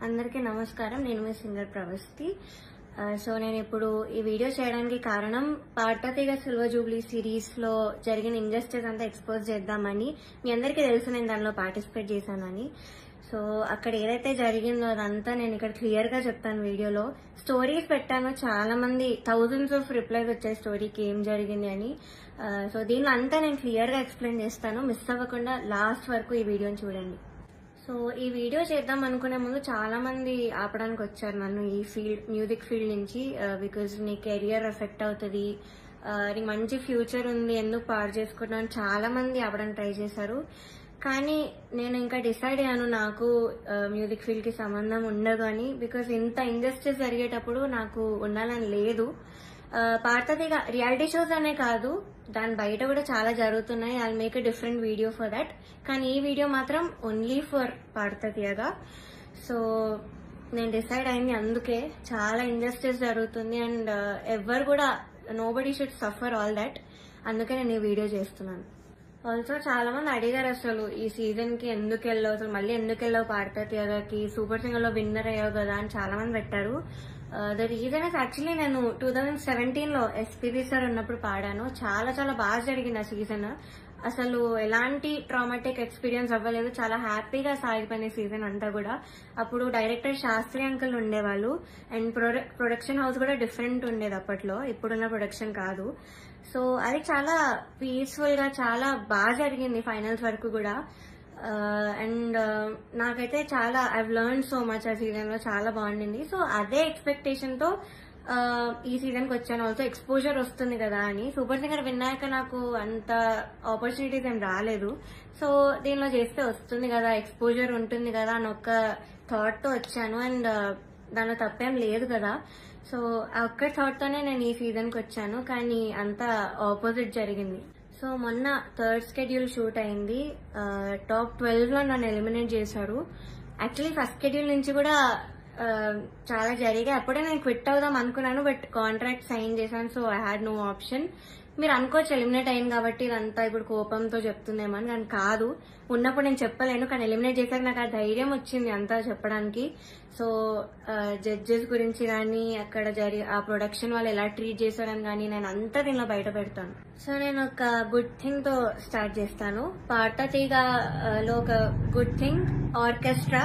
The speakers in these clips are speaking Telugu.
అందరికీ నమస్కారం. నేను మీ సింగర్ ప్రవస్తి. సో నేను ఇప్పుడు ఈ వీడియో చేయడానికి కారణం పాడతీగ సిల్వర్ జూబ్లీ సిరీస్ లో జరిగిన ఇంజస్టిస్ అంతా ఎక్స్పోజ్ చేద్దామని. మీ అందరికీ తెలుసు నేను దానిలో పార్టిసిపేట్ చేశానని. సో అక్కడ ఏదైతే జరిగిందో అదంతా నేను ఇక్కడ క్లియర్ గా చెప్తాను వీడియోలో. స్టోరీస్ పెట్టాను, చాలా మంది థౌజండ్స్ ఆఫ్ రిప్లైస్ వచ్చాయి స్టోరీకి ఏం జరిగింది అని. సో దీనిలో అంతా నేను క్లియర్ గా ఎక్స్ప్లెయిన్ చేస్తాను. మిస్ అవ్వకుండా లాస్ట్ వరకు ఈ వీడియోని చూడండి. సో ఈ వీడియో చేద్దాం అనుకునే ముందు చాలా మంది ఆపడానికి వచ్చారు నన్ను ఈ ఫీల్డ్, మ్యూజిక్ ఫీల్డ్ నుంచి. బికాజ్ నీ కెరియర్ ఎఫెక్ట్ అవుతుంది, నీకు మంచి ఫ్యూచర్ ఉంది, ఎందుకు పాడు చేసుకుంటావు అని చాలా మంది ఆపడానికి ట్రై చేశారు. కానీ నేను ఇంకా డిసైడ్ అయ్యాను నాకు మ్యూజిక్ ఫీల్డ్ కి సంబంధం ఉండదు అని. బికాజ్ ఇంత ఇంజస్టిస్ జరిగేటప్పుడు నాకు ఉండాలని లేదు. పాడతీగ రియాలిటీ షోస్ అనే కాదు, దాని బయట కూడా చాలా జరుగుతున్నాయి. I make a different video for that. కానీ ఈ వీడియో మాత్రం ఓన్లీ ఫర్ పాడతీగ. సో నేను డిసైడ్ అయింది అందుకే. చాలా ఇంజస్టిస్ జరుగుతుంది అండ్ ఎవరు కూడా nobody should suffer all that. అందుకే నేను ఈ వీడియో చేస్తున్నాను. ఆల్సో చాలా మంది అడిగారు అసలు ఈ సీజన్ కి ఎందుకు వెళ్ళావు, అసలు మళ్ళీ ఎందుకు వెళ్ళావు పాడతీగకి, సూపర్ సింగర్ లో విన్నర్ అయ్యావు కదా అని చాలా మంది పెట్టారు. ద రీజన్ ఇస్ యాక్చువల్లీ నేను 2017 లో ఎస్పీబీ సార్ ఉన్నప్పుడు పాడాను. చాలా చాలా బాగా జరిగింది ఆ సీజన్. అసలు ఎలాంటి ట్రామాటిక్ ఎక్స్పీరియన్స్ అవ్వలేదు, చాలా హ్యాపీగా సాగిపోయిన సీజన్ అంతా కూడా. అప్పుడు డైరెక్టర్ శాస్త్రి అంకుల్ ఉండేవాళ్ళు అండ్ ప్రొడక్షన్ హౌస్ కూడా డిఫరెంట్ ఉండేది అప్పట్లో, ఇప్పుడున్న ప్రొడక్షన్ కాదు. సో అది చాలా పీస్ఫుల్ గా చాలా బాగా జరిగింది ఫైనల్స్ వరకు కూడా. అండ్ నాకైతే చాలా ఐవ్ లెర్న్ సో మచ్ ఆ సీజన్ లో, చాలా బాగుండింది. సో అదే ఎక్స్పెక్టేషన్ తో ఈ సీజన్ కి వచ్చాను. ఆల్సో ఎక్స్పోజర్ వస్తుంది కదా అని. సూపర్ సింగర్ విన్నాక నాకు అంత ఆపర్చునిటీస్ ఏం రాలేదు. సో దీనిలో చేస్తే వస్తుంది కదా, ఎక్స్పోజర్ ఉంటుంది కదా అని ఒక థాట్ తో వచ్చాను. అండ్ దానిలో తప్పేం లేదు కదా. సో ఆ ఒక్క థాట్ తోనే నేను ఈ సీజన్ కి వచ్చాను. కానీ అంతా ఆపోజిట్ జరిగింది. సో మొన్న థర్డ్ షెడ్యూల్ షూట్ అయింది. టాప్ 12 లో నన్ను ఎలిమినేట్ చేశారు. యాక్చువల్లీ ఫస్ట్ షెడ్యూల్ నుంచి కూడా చాలా జరిగాయి. అప్పుడే నేను క్విట్ అవుదాం అనుకున్నాను, బట్ కాంట్రాక్ట్ సైన్ చేశాను. So I had no option. మీరు అనుకోవచ్చు ఎలిమినేట్ అయింది కాబట్టి ఇదంతా ఇప్పుడు కోపంతో చెప్తుందేమని, కానీ కాదు. ఉన్నప్పుడు నేను చెప్పలేను, కానీ ఎలిమినేట్ చేశాక నాకు ఆ ధైర్యం వచ్చింది అంతా చెప్పడానికి. సో జడ్జెస్ గురించి కానీ అక్కడ ఆ ప్రొడక్షన్ వాళ్ళు ఎలా ట్రీట్ చేశారని కానీ నేను అంతా దీనిలో బయట పెడతాను. సో నేను ఒక గుడ్ థింగ్ తో స్టార్ట్ చేస్తాను. పాడతీగలో ఒక గుడ్ థింగ్ ఆర్కెస్ట్రా,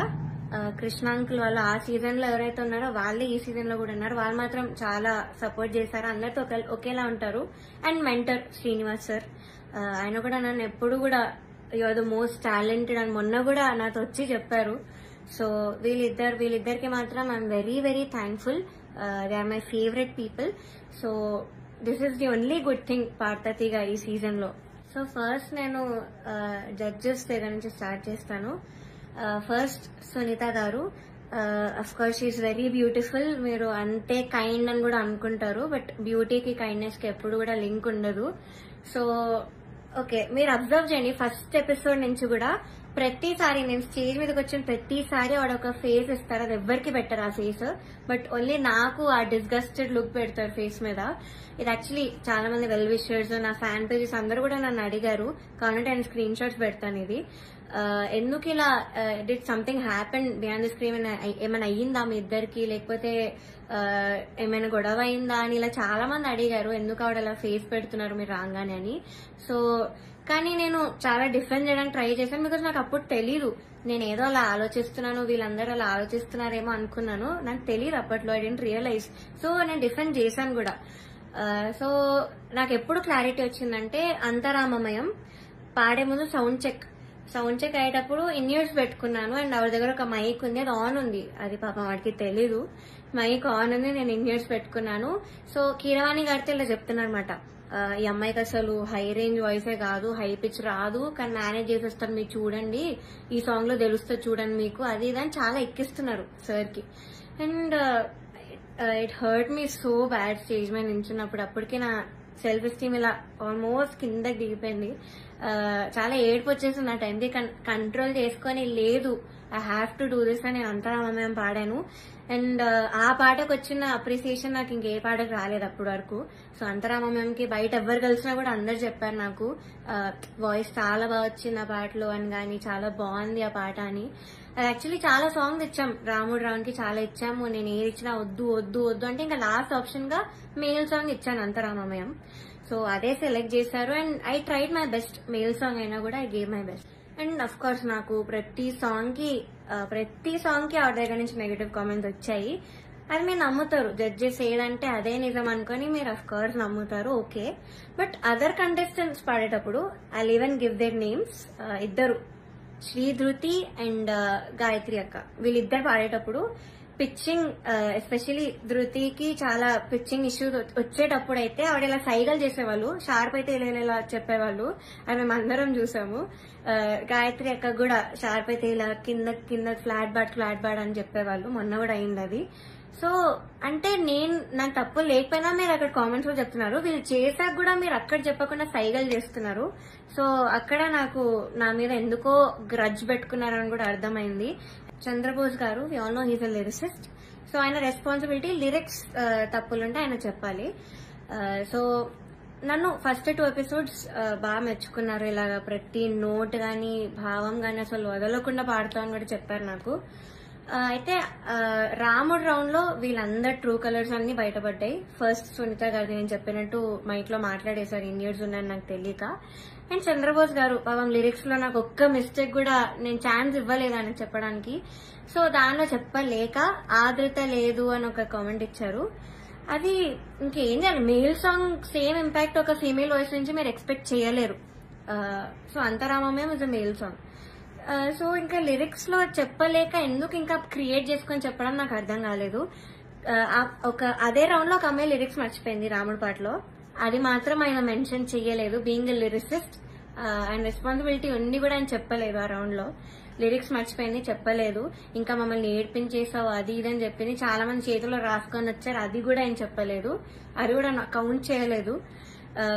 కృష్ణాంకుల్ వాళ్ళు ఆ సీజన్ లో ఎవరైతే ఉన్నారో వాళ్ళే ఈ సీజన్ లో కూడా ఉన్నారు. వాళ్ళు మాత్రం చాలా సపోర్ట్ చేశారు, అందరితో ఒకేలా ఉంటారు. అండ్ మెంటర్ శ్రీనివాస్ సార్, ఆయన కూడా నన్ను ఎప్పుడు కూడా you are the most talented అని మొన్న కూడా నాతో వచ్చి చెప్పారు. సో వీళ్ళిద్దరికి మాత్రం I'm very very thankful. They are my favourite people. So this is the only good thing Paadatheega ఈ సీజన్ లో. సో ఫస్ట్ నేను జడ్జెస్ దగ్గర నుంచి స్టార్ట్ చేస్తాను. ఫస్ట్ సునీత గారు. Of course she is very beautiful. మీరు అంతే కైండ్ అని కూడా అనుకుంటారు, బట్ బ్యూటీకి కైండ్నెస్ కి ఎప్పుడు కూడా లింక్ ఉండదు. సో ఓకే, మీరు అబ్జర్వ్ చేయండి ఫస్ట్ ఎపిసోడ్ నుంచి కూడా ప్రతిసారి నేను స్టేజ్ మీదకి వచ్చిన ప్రతిసారి వాడు ఒక ఫేస్ ఇస్తారు. అది ఎవ్వరికి పెట్టరు ఆ ఫేస్, బట్ ఓన్లీ నాకు ఆ డిస్గస్టెడ్ లుక్ పెడతారు ఫేస్ మీద. ఇది యాక్చువల్లీ చాలా మంది వెల్ విషర్స్, నా ఫ్యాన్ పేజెస్ అందరూ కూడా నన్ను అడిగారు. కాబట్టి నేను స్క్రీన్ షాట్స్ పెడతాను. ఇది ఎందుకు ఇలా, did something happen beyond the screen, ఏమైనా అయ్యిందా మీ ఇద్దరికి, లేకపోతే ఏమైనా గొడవ అయిందా అని ఇలా చాలా మంది అడిగారు. ఎందుకు ఆవిడ అలా ఫేస్ పెడుతున్నారు మీరు రాగానే అని. సో కానీ నేను చాలా డిఫెండ్ చేయడానికి ట్రై చేశాను. బికాజ్ నాకు అప్పుడు తెలీదు, నేను ఏదో అలా ఆలోచిస్తున్నాను, వీళ్ళందరూ అలా ఆలోచిస్తున్నారేమో అనుకున్నాను. నాకు తెలియదు అప్పట్లో, ఐ డెంట్ రియలైజ్. సో నేను డిఫెండ్ చేశాను కూడా. సో నాకు ఎప్పుడు క్లారిటీ వచ్చిందంటే అంతరామమయం పాడే ముందు సౌండ్ చెక్ అయ్యేటప్పుడు ఇన్యూర్స్ పెట్టుకున్నాను. అండ్ ఆవిడ దగ్గర ఒక మైక్ ఉంది, అది ఆన్ ఉంది. అది పాపం వాడికి తెలీదు, మైక్ ఆన్ ఉంది, నేను ఇన్యూర్స్ పెట్టుకున్నాను. సో కీరవాణి గారితో ఇలా చెప్తున్నారన్నమాట, ఈ అమ్మాయికి అసలు హై రేంజ్ వాయిసే కాదు, హై పిచ్ రాదు, కానీ మేనేజ్ చేసేస్తారు, మీరు చూడండి, ఈ సాంగ్ లో తెలుస్తుంది చూడండి మీకు, అది ఇదని చాలా ఎక్కిస్తున్నారు సార్ కి. And it hurt me so bad stage మీద నించున్నప్పుడు. అప్పటికి నా సెల్ఫ్ ఎస్టీమ్ ఇలా ఆల్మోస్ట్ కిందకి దిగిపోయింది. చాలా ఏడుపు వచ్చేసింది ఆ టైంకి. కంట్రోల్ చేసుకొని లేదు, I have to do this అని నేను అంతరామమయం పాడాను. అండ్ ఆ పాటకు వచ్చిన అప్రిసియేషన్ నాకు ఇంకే పాటకు రాలేదు అప్పటి వరకు. సో అంతరామమయంకి బయట ఎవరు కలిసినా కూడా అందరు చెప్పారు నాకు వాయిస్ చాలా బాగా వచ్చింది ఆ పాటలో అని, కానీ చాలా బాగుంది ఆ పాట అని. అది యాక్చువల్లీ చాలా సాంగ్స్ ఇచ్చాం, రాముడు రావునికి చాలా ఇచ్చాము. నేను ఏది ఇచ్చినా వద్దు వద్దు వద్దు అంటే ఇంకా లాస్ట్ ఆప్షన్ గా మేల్ సాంగ్ ఇచ్చాను, అంతరామమయం. సో అదే సెలెక్ట్ చేశారు and I tried my best. Male song అయినా కూడా I gave my best. And of course నాకు ప్రతి సాంగ్ కి ఆవిడ దగ్గర నుంచి నెగటివ్ కామెంట్స్ వచ్చాయి. అది మీరు నమ్ముతారు, జడ్జెస్ ఏదంటే అదే నిజం అనుకుని మీరు అఫ్ కోర్స్ నమ్ముతారు, ఓకే. బట్ అదర్ కంటెస్టెంట్స్ పాడేటప్పుడు I even give their names. ఇద్దరు, శ్రీధృతి అండ్ గాయత్రి అక్క, వీళ్ళిద్దరు పాడేటప్పుడు పిచ్చింగ్, ఎస్పెషలీ ధృతికి చాలా పిచ్చింగ్ ఇష్యూస్ వచ్చేటప్పుడు అయితే ఆవిడ ఇలా సైగలు చేసేవాళ్ళు, షార్ప్ అయితే ఇలా చెప్పేవాళ్ళు, అది మేము అందరం చూసాము. గాయత్రి అక్క కూడా షార్ప్ అయితే ఇలా కింద ఫ్లాట్ బాడ్ అని చెప్పేవాళ్ళు, మొన్న కూడా అయింది అది. సో అంటే నాకు తప్పు లేకపోయినా మీరు అక్కడ కామెంట్స్ లో చెప్తున్నారు, వీళ్ళు చేశాక కూడా మీరు అక్కడ చెప్పకుండా సైగలు చేస్తున్నారు. సో అక్కడ నాకు నా మీద ఎందుకో గ్రడ్జ్ పెట్టుకున్నారని కూడా అర్థమైంది. Chandrabose garu, we all know he's a lyricist. So ఆయన రెస్పాన్సిబిలిటీ, లిరిక్స్ తప్పులుంటే ఆయన చెప్పాలి. సో నన్ను ఫస్ట్ 2 ఎపిసోడ్స్ బాగా మెచ్చుకున్నారు. ఇలాగా ప్రతి నోట్ గానీ భావం గానీ అసలు వదలకుండా పాడుతామని కూడా చెప్పారు నాకు. అయితే రాముడు రౌండ్ లో వీళ్ళందరు ట్రూ కలర్స్ అన్ని బయటపడ్డాయి. ఫస్ట్ సునీత గారు నేను చెప్పినట్టు మైక్ లో మాట్లాడేశారు, ఇన్ ఇయర్స్ ఉన్నాయని నాకు తెలియక. అండ్ చంద్రబోస్ గారు పాపం లిరిక్స్ లో నాకు ఒక్క మిస్టేక్ కూడా నేను ఛాన్స్ ఇవ్వలేదు ఆయన చెప్పడానికి. సో దానిలో చెప్పలేక ఆదృత లేదు అని ఒక కామెంట్ ఇచ్చారు. అది ఇంకేం చేయాలి, మేల్ సాంగ్ సేమ్ ఇంపాక్ట్ ఒక ఫీమేల్ వాయిస్ నుంచి మీరు ఎక్స్పెక్ట్ చేయలేరు. So Antaramamayam is a male song. So ఇంకా లిరిక్స్ లో చెప్పలేక ఎందుకు ఇంకా క్రియేట్ చేసుకొని చెప్పడం నాకు అర్థం కాలేదు. అదే రౌండ్ లో ఒక అమ్మాయి లిరిక్స్ మర్చిపోయింది రాముడి పాటలో, అది మాత్రం ఆయన మెన్షన్ చెయ్యలేదు. బీయింగ్ ఎ లిరిసిస్ట్ ఆయన రెస్పాన్సిబిలిటీ ఉండి కూడా ఆయన చెప్పలేదు. ఆ రౌండ్ లో లిరిక్స్ మర్చిపోయింది, చెప్పలేదు. ఇంకా మమ్మల్ని ఏడ్పించేసావు అది ఇదని చెప్పింది, చాలా మంది చేతిలో రాసుకొని వచ్చారు, అది కూడా ఆయన చెప్పలేదు, అది కూడా కౌంట్ చేయలేదు.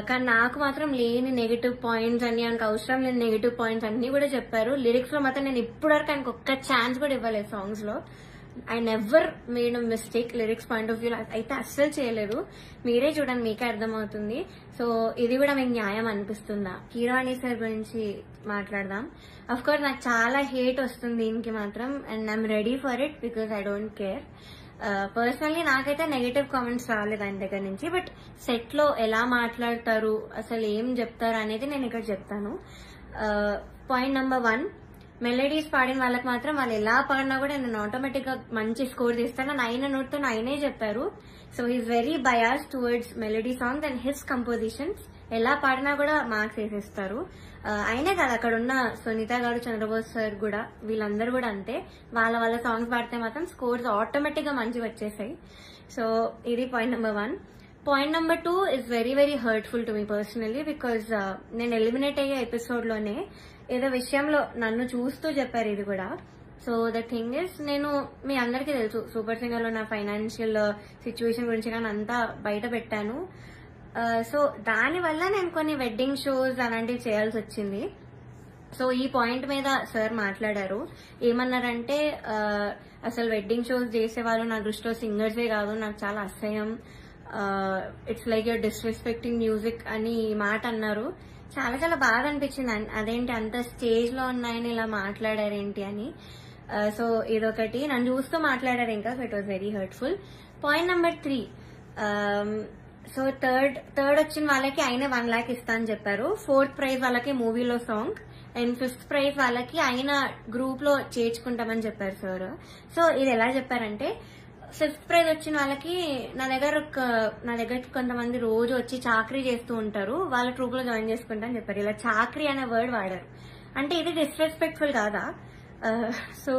కానీ నాకు మాత్రం లేని నెగిటివ్ పాయింట్స్ అన్ని, ఆయనకు అవసరం లేని నెగిటివ్ పాయింట్స్ అన్ని కూడా చెప్పారు. లిరిక్స్ లో మాత్రం నేను ఇప్పటివరకు ఆయనకు ఒక్క ఛాన్స్ కూడా ఇవ్వలేదు సాంగ్స్ లో. I never made a mistake lyrics point of view అయితే అస్సలు చేయలేదు. మీరే చూడండి, మీకే అర్థమవుతుంది. సో ఇది కూడా మీకు న్యాయం అనిపిస్తుందా? కీరవాణి సార్ గురించి మాట్లాడదాం. అఫ్ కోర్స్ నాకు చాలా హేట్ వస్తుంది దీనికి మాత్రం, and I'm ready for it because I don't care. Personally నాకైతే నెగటివ్ కామెంట్స్ రాలేదు ఆయన దగ్గర నుంచి. బట్ సెట్ లో ఎలా మాట్లాడతారు, అసలు ఏం చెప్తారు అనేది నేను ఇక్కడ చెప్తాను. పాయింట్ నెంబర్ 1, మెలడీస్ పాడిన వాళ్ళకి మాత్రం వాళ్ళు ఎలా పాడినా కూడా నేను ఆటోమేటిక్ గా మంచి స్కోర్ తీస్తాను అని ఆయన నోట్తో ఆయనే చెప్పారు. So he's very bias towards melody songs and his compositions. ఎలా పాడినా కూడా మార్క్స్ వేసేస్తారు. అయినే కాదు, అక్కడ ఉన్న సునీత గారు, చంద్రబోస్ సార్ కూడా, వీళ్ళందరూ కూడా అంతే. వాళ్ళ సాంగ్స్ పాడితే మాత్రం స్కోర్స్ ఆటోమేటిక్ గా మంచిగా వచ్చేసాయి. సో ఇది point number 1. Point number 2 is very very hurtful to me personally because నేను ఎలిమినేట్ అయ్యే ఎపిసోడ్ లోనే ఏదో విషయంలో నన్ను చూస్తూ చెప్పారు ఇది కూడా. సో ద థింగ్ ఇస్, నేను మీ అందరికీ తెలుసు సూపర్ సింగర్ లో నా ఫైనాన్షియల్ సిచ్యువేషన్ గురించి కానీ అంతా బయట పెట్టాను. సో దానివల్ల నేను కొన్ని వెడ్డింగ్ షోస్ అలాంటివి చేయాల్సి వచ్చింది. సో ఈ పాయింట్ మీద సార్ మాట్లాడారు. ఏమన్నారంటే అసలు వెడ్డింగ్ షోస్ చేసేవాళ్ళు నా దృష్టిలో సింగర్సే కాదు, నాకు చాలా అసహ్యం, it's like you're disrespecting music అని మాట అన్నారు. చాలా చాలా బాగా అనిపించింది, అదేంటి అంత స్టేజ్ లో ఉన్నాయని ఇలా మాట్లాడారేంటి అని. సో ఇదొకటి, నన్ను చూస్తూ మాట్లాడారు ఇంకా. So it was very hurtful. Point number 3, so third వచ్చిన వాళ్ళకి ఆయన 1 lakh ఇస్తా అని చెప్పారు. 4th ప్రైజ్ వాళ్ళకి మూవీలో సాంగ్, అండ్ 5th ప్రైజ్ వాళ్ళకి ఆయన గ్రూప్ లో చేర్చుకుంటామని చెప్పారు సార్. సో ఇది ఎలా చెప్పారంటే, 5th ప్రైజ్ వచ్చిన వాళ్ళకి నా దగ్గర కొంతమంది రోజు వచ్చి చాకరీ చేస్తూ ఉంటారు, వాళ్ళ ట్రూప్ లో జాయిన్ చేసుకుంటా అని చెప్పారు. ఇలా చాకరీ అనే వర్డ్ వాడారు. అంటే ఇది డిస్రెస్పెక్ట్ఫుల్ కాదా? So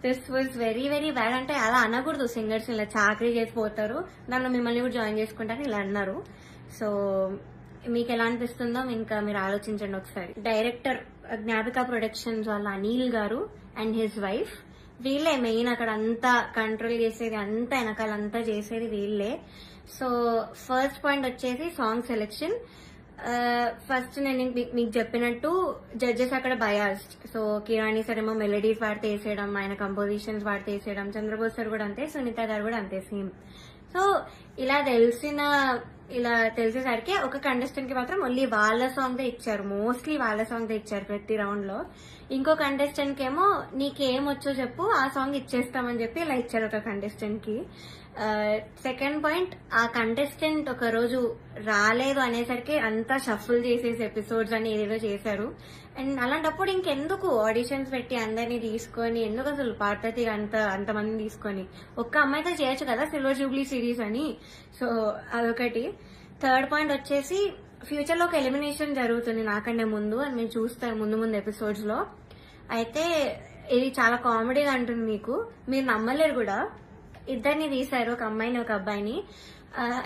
this was very very bad. అంటే అలా అనకూడదు, సింగర్స్ ఇలా చాకరీ చేసిపోతారు, దానిలో మిమ్మల్ని కూడా జాయిన్ చేసుకుంటారని ఇలా అన్నారు. సో మీకు ఎలా అనిపిస్తుందో ఇంకా మీరు ఆలోచించండి ఒకసారి. డైరెక్టర్ జ్ఞాపిక ప్రొడక్షన్స్ వాళ్ళ అనిల్ గారు అండ్ హిజ్ వైఫ్, వీళ్ళే మెయిన్ అక్కడ అంతా కంట్రోల్ చేసేది, అంతా వెనకాలంతా చేసేది వీళ్ళే. సో ఫస్ట్ పాయింట్ వచ్చేసి సాంగ్ సెలెక్షన్. ఫస్ట్ నేను మీకు చెప్పినట్టు జడ్జెస్ అక్కడ బయాస్డ్. సో కిరాణి సార్ ఏమో మెలడీస్ వాడితే వేసేయడం, ఆయన కంపోజిషన్స్ వాడితే వేసేయడం, చంద్రబోస్ సార్ కూడా అంతే, సునీత గారు కూడా అంతే సేమ్. సో ఇలా తెలిసేసరికి ఒక కంటెస్టెంట్ కి మాత్రం ఓన్లీ వాళ్ళ సాంగ్ దే ఇచ్చారు, మోస్ట్లీ వాళ్ళ సాంగ్ దే ఇచ్చారు ప్రతి రౌండ్ లో. ఇంకో కంటెస్టెంట్ కి ఏమో నీకేం వచ్చో చెప్పు ఆ సాంగ్ ఇచ్చేస్తామని చెప్పి ఇలా ఇచ్చారు ఒక కంటెస్టెంట్ కి. సెకండ్ పాయింట్, ఆ కంటెస్టెంట్ ఒక రోజు రాలేదు అనేసరికి అంతా షఫుల్ చేసేసి ఎపిసోడ్స్ అని ఏదేదో చేశారు. అండ్ అలాంటప్పుడు ఇంకెందుకు ఆడిషన్స్ పెట్టి అందరినీ తీసుకొని, ఎందుకు అసలు పార్వతి అంతమందిని తీసుకొని ఒక్క అమ్మాయితో చేయొచ్చు కదా సిల్వర్ జూబ్లీ సిరీస్ అని. సో అదొకటి. థర్డ్ పాయింట్ వచ్చేసి ఫ్యూచర్ లో ఒక ఎలిమినేషన్ జరుగుతుంది నాకంటే ముందు, అని మీరు చూస్తారు ముందు ఎపిసోడ్స్ లో. అయితే ఇది చాలా కామెడీగా అంటుంది మీకు, మీరు నమ్మలేరు కూడా. ఇద్దరిని తీశారు, ఒక అమ్మాయిని ఒక అబ్బాయిని.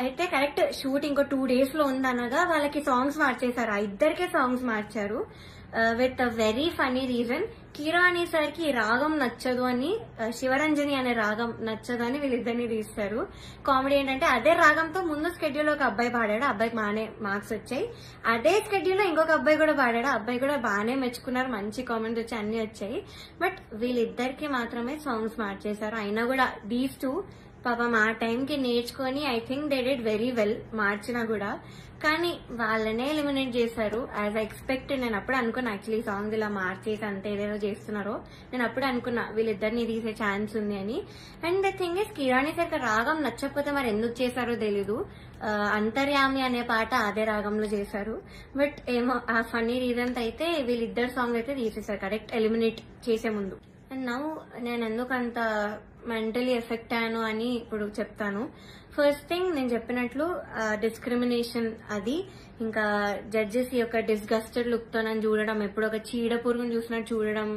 అయితే కరెక్ట్ షూట్ ఇంకో 2 days లో ఉందనగా వాళ్ళకి సాంగ్స్ మార్చేశారు, ఆ ఇద్దరికే సాంగ్స్ మార్చారు with a very funny reason. Keeravani sir కి రాగం నచ్చదు అని, శివరంజని అనే రాగం నచ్చదు అని వీళ్ళిద్దరిని తీస్తారు. కామెడీ ఏంటంటే అదే రాగంతో ముందు స్కెడ్యూల్ ఒక అబ్బాయి పాడాడు, అబ్బాయికి బాగానే మార్క్స్ వచ్చాయి. అదే స్కెడ్యూల్ లో ఇంకొక అబ్బాయి కూడా పాడాడు, అబ్బాయి కూడా బాగానే మెచ్చుకున్నారు, మంచి కామెంట్స్ వచ్చి అన్ని వచ్చాయి. బట్ వీళ్ళిద్దరికి మాత్రమే సాంగ్స్ మార్చేశారు. అయినా కూడా దీస్ టూ పాపం ఆ టైంకి నేర్చుకొని I think they did very well మార్చినా కూడా. కానీ వాళ్ళనే ఎలిమినేట్ చేశారు యాజ్ ఐ ఎక్స్పెక్ట్. నేను అప్పుడు అనుకున్నా యాక్చువల్లీ సాంగ్ ఇలా మార్చేసి అంత ఏదేదో చేస్తున్నారో, నేను అప్పుడు అనుకున్నా వీళ్ళిద్దరిని తీసే ఛాన్స్ ఉంది అని. And the thing is కిరాణి sir రాగం నచ్చకపోతే మరి ఎందుకు చేశారో తెలీదు. అంతర్యామి అనే పాట అదే రాగంలో చేశారు. బట్ ఏమో ఆ ఫన్నీ రీజన్ అయితే వీళ్ళిద్దరు సాంగ్ అయితే తీసేశారు కరెక్ట్ ఎలిమినేట్ చేసే ముందు. అండ్ నౌ నేను ఎందుకు అంత మెంటలీ ఎఫెక్ట్ అయ్యాను అని ఇప్పుడు చెప్తాను. ఫస్ట్ థింగ్, నేను చెప్పినట్లు డిస్క్రిమినేషన్ అది, ఇంకా జడ్జెస్ యొక్క డిస్గస్టెడ్ లుక్ తో నన్ను చూడడం, ఎప్పుడు ఒక చీడ పురుగును చూసినట్టు చూడడం.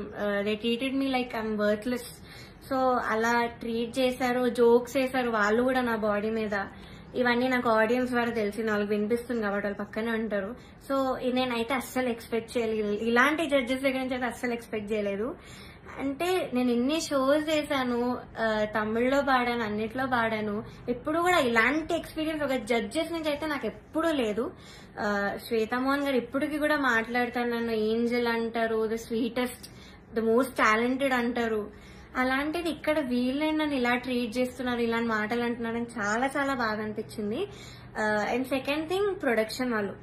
They treated me like I'm worthless. So అలా ట్రీట్ చేశారు, జోక్స్ వేశారు వాళ్ళు కూడా నా బాడీ మీద. ఇవన్నీ నాకు ఆడియన్స్ ద్వారా తెలిసింది, వాళ్ళకి వినిపిస్తుంది కాబట్టి వాళ్ళు పక్కనే ఉంటారు. సో నేనైతే అస్సలు ఎక్స్పెక్ట్ చేయలేదు, ఇలాంటి జడ్జెస్ దగ్గర నుంచి అయితే అస్సలు ఎక్స్పెక్ట్ చేయలేదు. అంటే నేను ఇన్ని షోస్ చేశాను, తమిళ్లో పాడాను, అన్నిట్లో పాడాను, ఎప్పుడు కూడా ఇలాంటి ఎక్స్పీరియన్స్ ఒక జడ్జెస్ నుంచి అయితే నాకు ఎప్పుడూ లేదు. శ్వేతామోహన్ గారు ఇప్పటికి కూడా మాట్లాడతారు, నన్ను ఏంజల్ అంటారు, the sweetest, the most talented అంటారు. అలాంటిది ఇక్కడ వీళ్ళే నన్ను ఇలా ట్రీట్ చేస్తున్నారు, ఇలాంటి మాటలు అంటున్నారని చాలా చాలా బాగా అనిపించింది. అండ్ సెకండ్ థింగ్, ప్రొడక్షన్ వాళ్ళు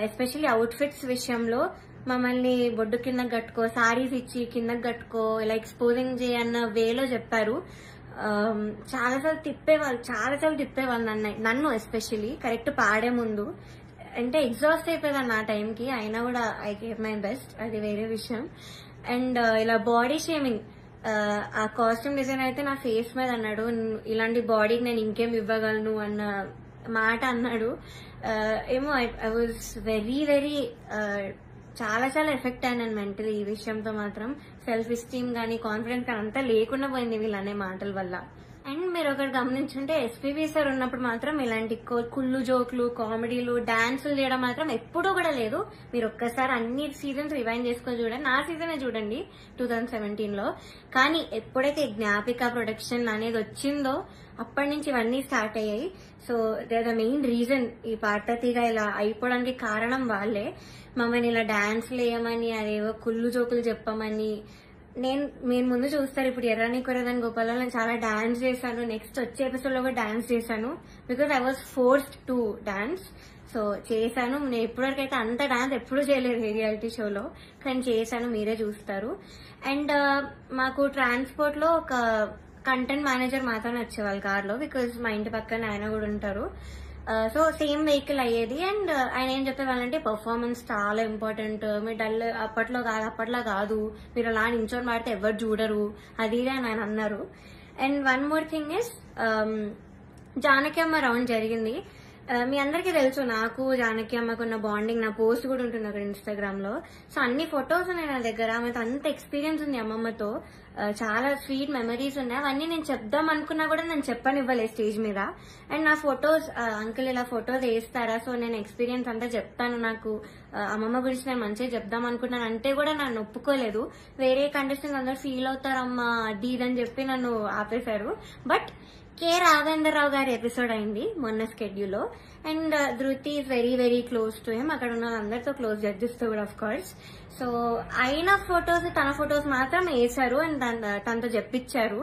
ఎస్పెషల్లీ అవుట్ఫిట్స్ విషయంలో మమ్మల్ని బొడ్డు కిందకి కట్టుకో, సారీస్ ఇచ్చి కిందకి కట్టుకో, ఇలా ఎక్స్పోజింగ్ చేయన్న వేలో చెప్పారు. చాలాసార్లు తిప్పేవాళ్ళు నన్ను ఎస్పెషల్లీ కరెక్ట్ పాడే ముందు. అంటే ఎగ్జాస్ట్ అయిపోయేదాన్ని ఆ టైంకి, అయినా కూడా ఐ గేవ్ మై బెస్ట్, అది వేరే విషయం. అండ్ ఇలా బాడీ షేమింగ్, ఆ కాస్ట్యూమ్ డిజైన్ అయితే నా ఫేస్ మీద అన్నాడు, ఇలాంటి బాడీకి నేను ఇంకేం ఇవ్వగలను అన్న మాట అన్నాడు. ఏమో ఐ వాజ్ వెరీ వెరీ చాలా చాలా ఎఫెక్ట్ అయ్యాను మెంటలీ ఈ విషయంతో మాత్రం. సెల్ఫ్ ఎస్టీమ్ గానీ కాన్ఫిడెన్స్ కానీ అంతా లేకుండా పోయింది వీళ్ళనే మాటల వల్ల. అండ్ మీరు ఒకటి గమనించుంటే ఎస్పీబీ సార్ ఉన్నప్పుడు మాత్రం ఇలాంటి కుళ్ళు జోకులు, కామెడీలు, డాన్సులు చేయడం మాత్రం ఎప్పుడూ కూడా లేదు. మీరు ఒక్కసారి అన్ని సీజన్స్ రివైండ్ చేసుకొని చూడండి, నా సీజనే చూడండి 2017లో. కానీ ఎప్పుడైతే జ్ఞాపిక ప్రొడక్షన్ అనేది వచ్చిందో అప్పటి నుంచి ఇవన్నీ స్టార్ట్ అయ్యాయి. So they are the main reason ఈ పార్వతిగా ఇలా అయిపోవడానికి కారణం వాళ్ళే. మమ్మల్ని ఇలా డాన్స్లు వేయమని, అదేవో కుళ్ళు జోకులు చెప్పమని. మీరు ముందు చూస్తారు, ఇప్పుడు ఎర్రని కొరదని గోపాలలో నేను చాలా డాన్స్ చేశాను, నెక్స్ట్ వచ్చే ఎపిసోడ్ లో కూడా డాన్స్ చేశాను, because I was forced to dance. So చేశాను, నేను ఇప్పటివరకైతే అంత డాన్స్ ఎప్పుడూ చేయలేదు ఏ రియాలిటీ షోలో, కానీ చేశాను, మీరే చూస్తారు. అండ్ మాకు ట్రాన్స్పోర్ట్ లో ఒక కంటెంట్ మేనేజర్ మాత్రమే వచ్చేవాళ్ళు కార్లో, బికాజ్ మా ఇంటి పక్కన ఆయన కూడా ఉంటారు. సో సేమ్ వెహికల్ అయ్యేది. అండ్ ఆయన ఏం చెప్పేవాళ్ళంటే పర్ఫార్మెన్స్ చాలా ఇంపార్టెంట్, మీరు డల్ అప్పట్లో కాదు, మీరు అలా నించొని పాడితే ఎవరు చూడరు, అది అని ఆయన అన్నారు. And one more thing is, Janaki అమ్మ రౌండ్ జరిగింది. మీ అందరికీ తెలుసు నాకు జానకి అమ్మకున్న బాండింగ్, నా పోస్ట్ కూడా ఉంటుంది అక్కడ ఇన్స్టాగ్రామ్ లో. సో అన్ని ఫొటోస్ ఉన్నాయి నా దగ్గర, ఆమెతో అంత ఎక్స్పీరియన్స్ ఉంది అమ్మమ్మతో, చాలా స్వీట్ మెమరీస్ ఉన్నాయి. అవన్నీ నేను చెప్దాం అనుకున్నా కూడా నేను చెప్పనివ్వలేదు స్టేజ్ మీద. అండ్ నా ఫొటోస్, అంకుల్ ఇలా ఫొటోస్ వేస్తారా, సో నేను ఎక్స్పీరియన్స్ అంతా చెప్తాను, నాకు అమ్మమ్మ గురించి నేను మంచిగా చెప్దాం అనుకున్నాను అంటే కూడా నన్ను ఒప్పుకోలేదు. వేరే కండిషన్ అందరూ ఫీల్ అవుతారమ్మా అది ఇదని చెప్పి నన్ను ఆపేశారు. బట్ కె రాఘవేంద్రరావు గారి ఎపిసోడ్ అయింది మొన్న స్కెడ్యూల్లో. అండ్ ధృతి is very very close to him, అక్కడ ఉన్న అందరితో క్లోజ్, జడ్జెస్ తో కూడా ఆఫ్ కోర్స్. సో అయిన ఫొటోస్, తన ఫొటోస్ మాత్రం వేశారు అండ్ తనతో చెప్పించారు.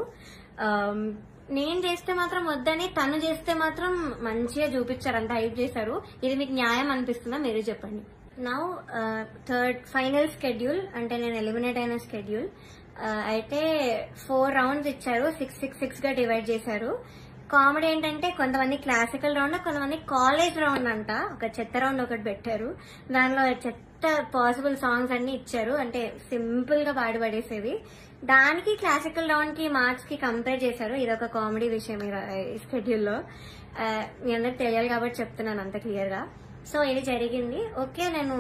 నేను చేస్తే మాత్రం వద్దని, తను చేస్తే మాత్రం మంచిగా చూపించారు, అంత హైప్ చేశారు. ఇది మీకు న్యాయం అనిపిస్తుందా మీరు చెప్పండి. నౌ థర్డ్ ఫైనల్ స్కెడ్యూల్, అంటే నేను ఎలిమినేట్ అయిన స్కెడ్యూల్ అయితే 4 రౌండ్స్ ఇచ్చారు, 6 గా డివైడ్ చేశారు. కామెడీ ఏంటంటే కొంతమంది క్లాసికల్ రౌండ్, కొంతమంది కాలేజ్ రౌండ్ అంట, ఒక చెత్త రౌండ్ ఒకటి పెట్టారు. దానిలో చెత్త పాసిబుల్ సాంగ్స్ అన్ని ఇచ్చారు, అంటే సింపుల్ గా పాడి పడేసేవి. దానికి క్లాసికల్ రౌండ్ కి మార్క్స్ కి కంపేర్ చేశారు. ఇదొక కామెడీ విషయం ఈ స్కెడ్యూల్లో. మీ అందరికి తెలియాలి కాబట్టి చెప్తున్నాను అంత క్లియర్ గా. సో ఇది జరిగింది. ఓకే, నేను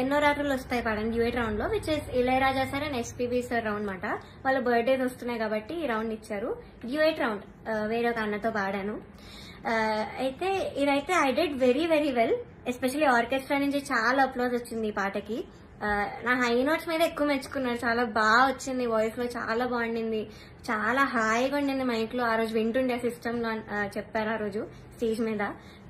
ఎన్నో రాత్రులు వస్తాయి పాడాను డ్యూయట్ రౌండ్ లో, which is Ilaiyaraaja sir and SPB sir round మాట. వాళ్ళ బర్త్డేస్ వస్తున్నాయి కాబట్టి ఈ రౌండ్ ఇచ్చారు. డ్యూయట్ రౌండ్ వేరే ఒక అన్నతో పాడాను. అయితే ఇదైతే I did very very well. Especially orchestra నుంచి చాలా అప్లోజ్ వచ్చింది ఈ పాటకి. నా హై నోట్స్ మీద ఎక్కువ మెచ్చుకున్నారు, చాలా బాగా వచ్చింది, వాయిస్ లో చాలా బాగుండింది, చాలా హాయిగా ఉండింది మైక్ లో. ఆ రోజు వింటుండే సిస్టమ్ లో చెప్పారు ఆ రోజు స్టేజ్ మీద.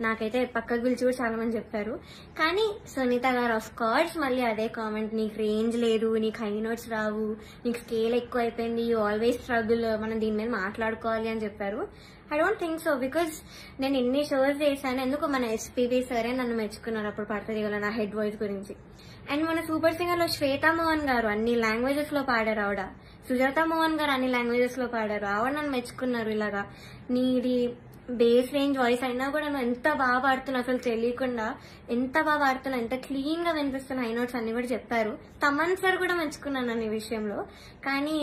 నాకైతే పక్కకు పిలిచి కూడా చాలా మంది చెప్పారు. కానీ సునీత గారు ఆఫ్ కోర్స్ మళ్ళీ అదే కామెంట్, నీకు రేంజ్ లేదు, నీకు హై నోట్స్ రావు, నీకు స్కేల్ ఎక్కువ అయిపోయింది, యూ ఆల్వేస్ స్ట్రగుల్, మనం దీని మీద మాట్లాడుకోవాలి అని చెప్పారు. I don't think so, because నేను ఇన్ని షోస్ చేశాను. ఎందుకు మన ఎస్పీబీ సరే నన్ను మెచ్చుకున్నారు అప్పుడు పడతది నా హెడ్ వాయిస్ గురించి. అండ్ మన సూపర్ సింగర్ లో శ్వేతా మోహన్ గారు అన్ని లాంగ్వేజెస్ లో పాడారు. ఆవిడ సుజాత మోహన్ గారు అన్ని లాంగ్వేజెస్ లో పాడారు. ఆవిడ నన్ను మెచ్చుకున్నారు. ఇలాగా నీది బేస్ రేంజ్ వాయిస్ అయినా కూడా నువ్వు ఎంత బాగా పాడుతున్నావు, అసలు తెలియకుండా ఎంత బాగా పాడుతున్నావు, ఎంత క్లీన్ గా వినిపిస్తున్నా, హై నోట్స్ అన్ని కూడా చెప్పారు. తమన్ సార్ కూడా మెచ్చుకున్నాను నన్ను ఈ విషయంలో. కానీ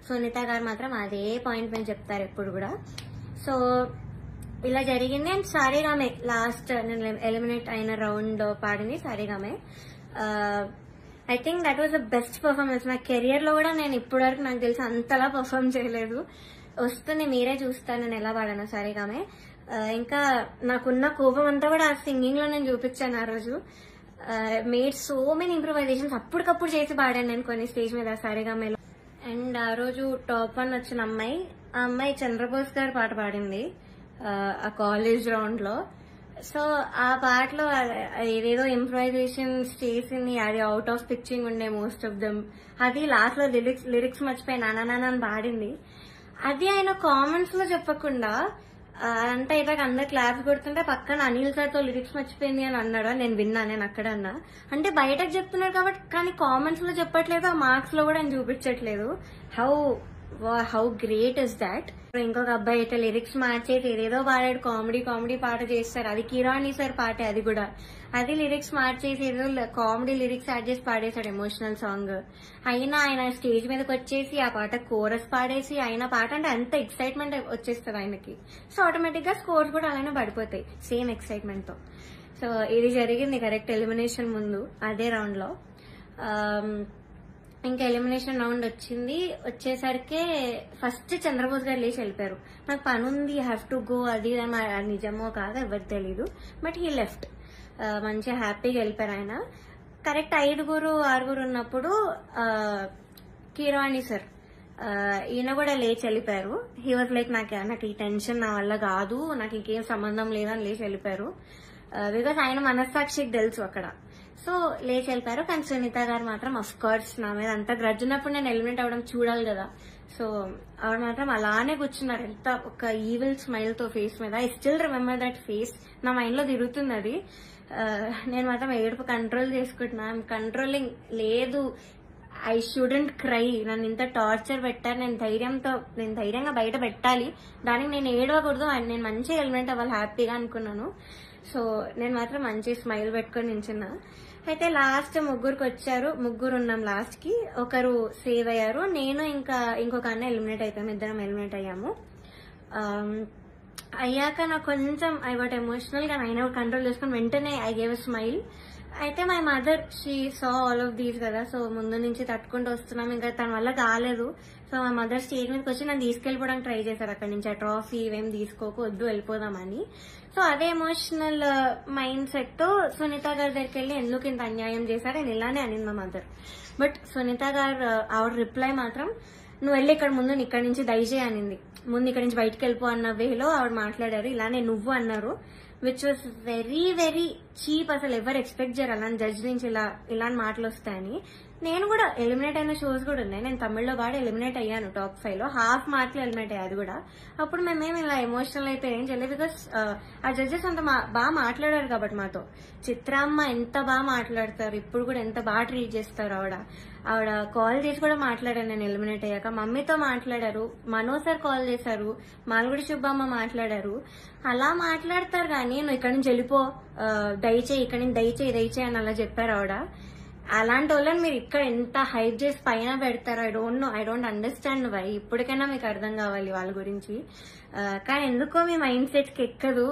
సునీత గారు మాత్రం అదే పాయింట్ మీద చెప్తారు ఎప్పుడు కూడా. సో ఇలా జరిగింది. అండ్ సారేగామే లాస్ట్ నేను ఎలిమినేట్ అయిన రౌండ్ పాడింది సారేగామే. I think that was the best performance. నా కెరియర్ లో కూడా నేను ఇప్పటి వరకు నాకు తెలిసి అంతలా పర్ఫార్మ్ చేయలేదు. వస్తుంది మీరే చూస్తాను నేను ఎలా పాడాను సారేగామే. ఇంకా నాకున్న కోపం అంతా కూడా ఆ సింగింగ్ లో నేను చూపించాను ఆ రోజు. మేడ్ సో మెనీ ఇంప్రూవైజేషన్స్ అప్పటికప్పుడు చేసి పాడాను నేను కొన్ని స్టేజ్ మీద సారేగామేలో. అండ్ ఆ రోజు టాప్ 1 వచ్చిన అమ్మాయి, ఆ అమ్మాయి చంద్రబోస్ గారి పాట పాడింది ఆ కాలేజ్ రౌండ్ లో. సో ఆ పాటలో ఏదేదో ఇంప్రూవైజేషన్స్ చేసింది, అది అవుట్ ఆఫ్ పిచ్చింగ్ ఉండే మోస్ట్ ఆఫ్ దమ్. అది లాస్ట్ లో లిరిక్స్ మర్చిపోయి నానా అని పాడింది. అది ఆయన కామెంట్స్ లో చెప్పకుండా అంతా అయిపోయాక అందరు క్లాప్స్ కొడుతుంటే పక్కన అనిల్ సార్ తో లిరిక్స్ మర్చిపోయింది అని అన్నాడు. నేను విన్నా, నేను అక్కడ అన్నా. అంటే బయటకు చెప్తున్నాడు కాబట్టి, కానీ కామెంట్స్ లో చెప్పట్లేదు, ఆ మార్క్స్ లో కూడా ఆయన చూపించట్లేదు. How great is that. ఇంకొక అబ్బాయి అయితే లిరిక్స్ మార్చేసి ఏదేదో పాడాడు, కామెడీ పాట చేస్తారు. అది కిరాణి సార్ పాటే, అది కూడా అది లిరిక్స్ మార్చేసి ఏదో కామెడీ లిరిక్స్ యాడ్ చేసి పాడేశాడు, ఎమోషనల్ సాంగ్. అయినా ఆయన స్టేజ్ మీదకి వచ్చేసి ఆ పాట కోరస్ పాడేసి, ఆయన పాట అంటే అంత ఎక్సైట్మెంట్ వచ్చేస్తుంది ఆయనకి. సో ఆటోమేటిక్ గా స్కోర్స్ కూడా అలానే పడిపోతాయి సేమ్ ఎక్సైట్మెంట్ తో. సో ఇది జరిగింది కరెక్ట్ ఎలిమినేషన్ ముందు అదే రౌండ్ లో. ఇంకా ఎలిమినేషన్ రౌండ్ వచ్చేసరికి ఫస్ట్ చంద్రబోస్ గారు లేచి వెళ్ళిపోయారు. నాకు పని ఉంది, హ్యావ్ టు గో, అది నిజమో కాదో ఎవరికి తెలీదు, బట్ హీ లెఫ్ట్. మంచిగా హ్యాపీగా వెళ్ళిపోయారు ఆయన. కరెక్ట్ 5-6 ఉన్నప్పుడు కిరాణి సార్ ఈయన కూడా లేచి వెళ్ళిపోయారు. హీ వాజ్ లైక్ నాకు ఈ టెన్షన్ నా వల్ల కాదు, నాకు ఇంకేం సంబంధం లేదని లేచి వెళ్ళిపోయారు. బికాస్ ఆయన మనస్సాక్షికి తెలుసు అక్కడ. సో లేచి వెళ్ళిపోయారు. కానీ సునీత గారు మాత్రం అఫ్ కోర్స్ నా మీద అంత గ్రడ్జ్ ఉన్నప్పుడు నేను ఎలిమినేట్ అవ్వడం చూడాలి కదా. సో ఆవిడ మాత్రం అలానే కూర్చున్నారు, ఎంత ఒక ఈవిల్ స్మైల్ తో ఫేస్ మీద. I still remember that face, నా మైండ్ లో తిరుగుతుంది అది. నేను మాత్రం ఏడుపు కంట్రోల్ చేసుకుంటున్నా. కంట్రోలింగ్ లేదు, ఐ షుడెంట్ క్రై. నన్ను ఇంత టార్చర్ పెట్టారు, నేను ధైర్యంగా బయట పెట్టాలి, దానికి నేను ఏడవకూడదు, నేను మంచిగా ఎలిమినేట్ అవ్వాలి హ్యాపీగా అనుకున్నాను. సో నేను మాత్రం మంచి స్మైల్ పెట్టుకొని నించున్నా. అయితే లాస్ట్ ముగ్గురికి వచ్చారు, ముగ్గురు ఉన్నాం లాస్ట్ కి. ఒకరు సేవ్ అయ్యారు, నేను ఇంకా ఇంకొక అన్న ఎలిమినేట్ అయిపోయాము, ఇద్దరం ఎలిమినేట్ అయ్యాము. అయ్యాక నాకు కొంచెం ఐ వాట్ ఎమోషనల్ గా అయినా కంట్రోల్ చేసుకుని వెంటనే ఐ గేవ్ అ స్మైల్. అయితే my mother she saw all of these కదా, సో ముందు నుంచి తట్టుకుంటూ వస్తున్నాం, ఇంకా తన వల్ల కాలేదు. సో మా మదర్ స్టేజ్ మీదకి వచ్చి నన్ను తీసుకెళ్లిపోవడానికి ట్రై చేశారు అక్కడి నుంచి. ఆ ట్రాఫీ ఇవేం తీసుకోకు, వద్దు వెళ్ళిపోదామని. సో అదే ఎమోషనల్ మైండ్ సెట్ తో సునీత గారి దగ్గరికి వెళ్ళి ఎందుకు ఇంత అన్యాయం చేశారు అని ఇలానే అనింది మా మదర్. బట్ సునీత గారు ఆవిడ రిప్లై మాత్రం, నువ్వు వెళ్ళి ఇక్కడ ముందు ఇక్కడి నుంచి దయచేయి అనింది. ముందు ఇక్కడి నుంచి బయటకు వెళ్ళిపో అన్న వేలో ఆవిడ మాట్లాడారు. ఇలానే నువ్వు అన్నారు, which was very very cheap. అసలు ఎవరు ఎక్స్పెక్ట్ చేయరు అలాంటి జడ్జ్ నుంచి ఇలా మాటలు వస్తాయని. నేను కూడా ఎలిమినేట్ అయిన షోస్ కూడా ఉన్నాయి. నేను తమిళ్లో పాడి ఎలిమినేట్ అయ్యాను టాప్ 5 లో, హాఫ్ మార్క్ లో ఎలిమినేట్ అయ్యాది కూడా. అప్పుడు మేమేమి ఇలా ఎమోషనల్ అయిపోయి ఏం చేయలేదు, బికాస్ ఆ జడ్జెస్ అంత బాగా మాట్లాడారు కాబట్టి మాతో. చిత్రామ్మ ఎంత బాగా మాట్లాడతారు, ఇప్పుడు కూడా ఎంత బాగా ట్రీట్ చేస్తారు. ఆవిడ కాల్ చేసి కూడా మాట్లాడాను నేను ఎలిమినేట్ అయ్యాక. మమ్మీతో మాట్లాడారు, మనో సార్ కాల్ చేశారు, మాల్గుడి సుబ్బమ్మ మాట్లాడారు. అలా మాట్లాడతారు కానీ నువ్వు ఇక్కడి నుంచి వెళ్ళిపో, దయచేయి ఇక్కడి నుంచి దయచేయి అని అలా చెప్పారు ఆవిడ. అలాంటి వాళ్ళని మీరు ఇక్కడ ఎంత హైప్ చేసి పైన పెడతారో ఐ డోంట్ అండర్స్టాండ్ వై. ఇప్పటికైనా మీకు అర్థం కావాలి వాళ్ళ గురించి. కానీ ఎందుకో మీ మైండ్ సెట్ కి ఎక్కదు.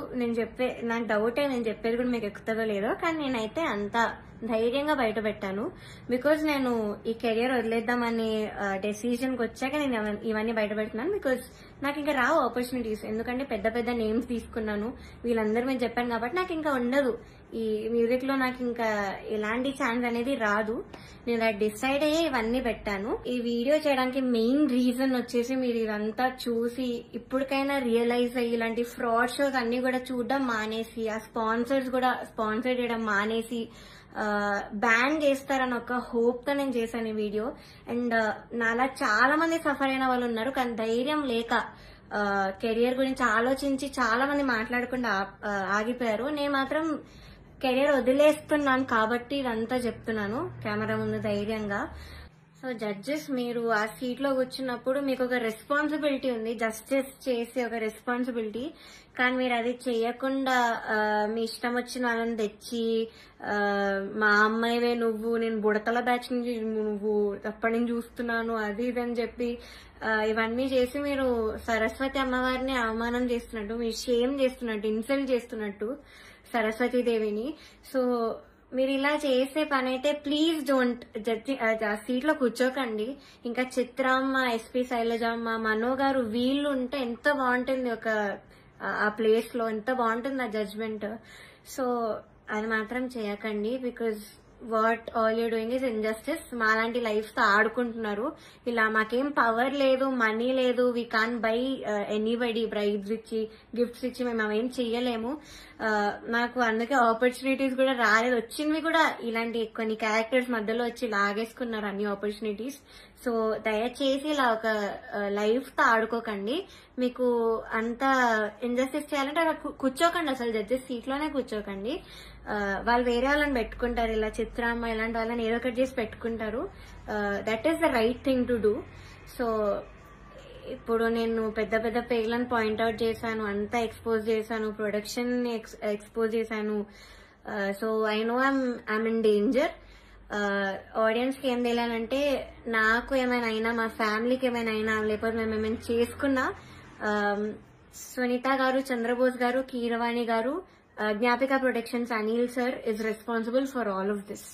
నాకు డౌటే, నేను చెప్పేది కూడా మీకు ఎక్కుతుందో లేదో. కానీ నేనైతే అంత ధైర్యంగా బయట పెట్టాను, బికాజ్ నేను ఈ కెరియర్ వదిలేద్దామని డెసిజన్కి వచ్చాక నేను ఇవన్నీ బయట పెడుతున్నాను. బికాజ్ నాకు ఇంకా రావు ఆపర్చునిటీస్, ఎందుకంటే పెద్ద పెద్ద నేమ్స్ తీసుకున్నాను, వీళ్ళందరూ మేము చెప్పాను కాబట్టి నాకు ఇంకా ఉండదు. ఈ మ్యూజిక్ లో నాకు ఇంకా ఎలాంటి ఛాన్స్ అనేది రాదు. నేను అది డిసైడ్ అయ్యి ఇవన్నీ పెట్టాను. ఈ వీడియో చేయడానికి మెయిన్ రీజన్ వచ్చేసి మీరు ఇదంతా చూసి ఇప్పటికైనా రియలైజ్ అయ్యి ఇలాంటి ఫ్రాడ్ షోస్ అన్ని కూడా చూడడం మానేసి, ఆ స్పాన్సర్స్ కూడా స్పాన్సర్ చేయడం మానేసి బ్యాన్ చేస్తారని ఒక హోప్ తో నేను చేశాను ఈ వీడియో. అండ్ నాలా చాలా మంది సఫర్ అయిన వాళ్ళు ఉన్నారు, కానీ ధైర్యం లేక కెరియర్ గురించి ఆలోచించి చాలా మంది మాట్లాడకుండా ఆగిపోయారు. నేను మాత్రం కెరియర్ వదిలేస్తున్నాను కాబట్టి ఇదంతా చెప్తున్నాను కెమెరా ముందు ధైర్యంగా. సో జడ్జెస్, మీరు ఆ సీట్ లో కూర్చున్నప్పుడు మీకు ఒక రెస్పాన్సిబిలిటీ ఉంది, జస్టిస్ చేసే ఒక రెస్పాన్సిబిలిటీ. కానీ మీరు అది చేయకుండా మీ ఇష్టం వచ్చిన వాళ్ళని తెచ్చి మా అమ్మాయివే నువ్వు, నేను బుడతల బ్యాచ్ నుంచి నువ్వు అప్పటి నుంచి చూస్తున్నాను అది ఇది అని చెప్పి ఇవన్నీ చేసి మీరు సరస్వతి అమ్మవారిని అవమానం చేస్తున్నట్టు, మీరు షేమ్ చేస్తున్నట్టు, ఇన్సల్ట్ చేస్తున్నట్టు సరస్వతీదేవిని. సో మీరు ఇలా చేసే పని అయితే ప్లీజ్ డోంట్ సీట్ లో కూర్చోకండి. ఇంకా చిత్రమ్మ, ఎస్పీ శైలజమ్మ, మనో గారు వీళ్ళు ఉంటే ఎంత బాగుంటుంది ఆ ప్లేస్ లో, ఎంత బాగుంటుంది ఆ జడ్జ్మెంట్. సో అది మాత్రం చేయకండి, because what all you doing is injustice. మాలాంటి లైఫ్ తో ఆడుకుంటున్నారు. ఇలా మాకేం పవర్ లేదు, మనీ లేదు, we can buy anybody bribes ఇచ్చి, గిఫ్ట్స్ ఇచ్చి మేము అవేం చెయ్యలేము. నాకు అందుకే ఆపర్చునిటీస్ కూడా రాలేదు. వచ్చినవి కూడా ఇలాంటి కొన్ని క్యారెక్టర్స్ మధ్యలో వచ్చి లాగేసుకున్నారు అన్ని ఆపర్చునిటీస్. సో దయచేసి ఇలా ఒక లైఫ్ తో ఆడుకోకండి. మీకు అంత ఇంజస్టిస్ చేయాలంటే అలా కూర్చోకండి, అసలు జడ్జెస్ సీట్ లోనే కూర్చోకండి. వాళ్ళు వేరే వాళ్ళని పెట్టుకుంటారు, ఇలా చిత్రామ్మ ఇలాంటి వాళ్ళని ఏదో ఒకటి చేసి పెట్టుకుంటారు. That is the right thing to do. So ఇప్పుడు నేను పెద్ద పెద్ద పేర్లను పాయింట్అవుట్ చేశాను, అంతా ఎక్స్పోజ్ చేశాను, ప్రొడక్షన్ ఎక్స్పోజ్ చేశాను. So I know I'm in danger. Audience కి ఏం తెలియాలంటే, నాకు ఏమైనా అయినా, మా ఫ్యామిలీకి ఏమైనా అయినా, లేకపోతే మేము ఏమైనా చేసుకున్నా, సునీత గారు, Chandrabose garu, Keeravani garu, Gnapika productions Anil sir is responsible for all of this.